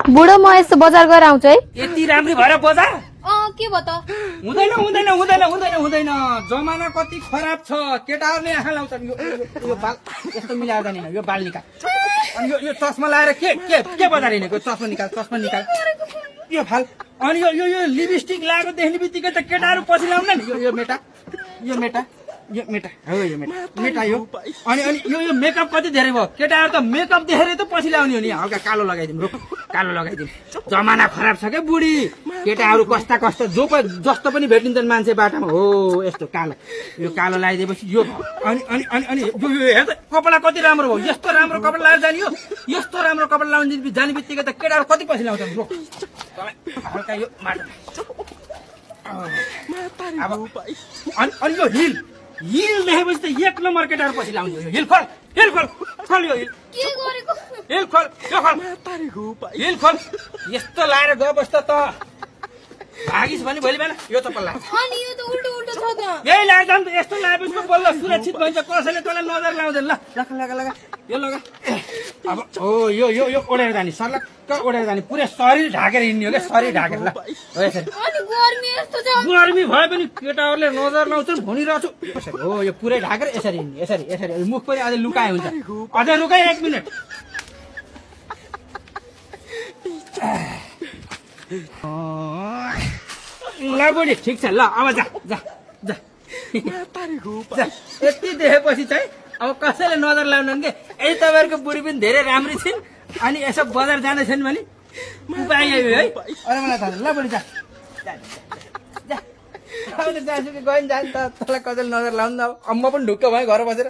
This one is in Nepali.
बुढो म यस्तो बजार गएर आउँछु है। यति राम्री भएर बजार के भयो त? हुँदैन हुँदैन हुँदैन हुँदैन हुँदैन जमाना कति खराब छ केटाहरूले आँखा लाउँछन् यो बाल यस्तो मिलाएर जाने यो बाल निकाल अनि यो चस्मा लाएर के बजार हिँडेको चस्मा निकाल यो फाल अनि यो लिपस्टिक लगाएको देख्ने बित्तिकै त केटाहरू पछि लाउन नि यो मेटा हो यो मेटा यो अनि यो मेकअप कति धेरै भयो केटाहरू त मेकअप देखेरै त पछि लाउने हो नि हल्का कालो लगाइदिउँ जमाना खराब छ क्या बुढी केटाहरू कस्ता जस्तो पनि भेटिन्छन् मान्छे बाटामा हो यस्तो कालो लगाइदिएपछि यो अनि यो हेर्दा कपडा कति राम्रो हो यस्तो राम्रो कपडा लगाएर जाने हो यस्तो राम्रो कपडा लाउने जाने बित्तिकै त केटाहरू कति पछि लाउँछन् हल्का यो माटो अनि यो हिल देखेपछि त एक नम्बर केटाहरू पछि लाउने हो हिल खोल यो हिल खोल यस्तो लाएर गएपछि त भागिस भने भोलि बिहान यो चप्पल लाग अनि यो त उल्टो उल्टो छ त। यही लाग्छ नि त यस्तो लगाएपछि बल्ल सुरक्षित भइन्छ कसैले तँलाई नजर लाउँदैन ल लगा यो लगा अब हो यो ओढेर जाने सर्लक्क ओढेर जाने पुरै शरीर ढाकेर हिँड्ने हो क्या शरीर ढाकेर ल हो यसरी अनि गर्मी यस्तो छ। गर्मी भए पनि केटाहरूले नजर लाउँछन् भनिरहेको छु हो यो पुरै ढाकेर यसरी हिँड्ने यसरी मुख पनि अझै लुकाए हुन्छ अझै रुकाइ 1 मिनट ल बुढी ठिक छ ल अब जा यति देखेपछि चाहिँ अब कसैले नजर लाउनु के यही तपाईँहरूको बुढी पनि धेरै राम्री छिन् अनि यसो बजार जाँदैछन् भने उपाय यही है अरे मलाई थाहा ल बुढी जा जहाँसुकै गयो नि जान्छ त तँलाई कसैले नजर लाउनु अब म पनि ढुक्क भएँ घर बसेर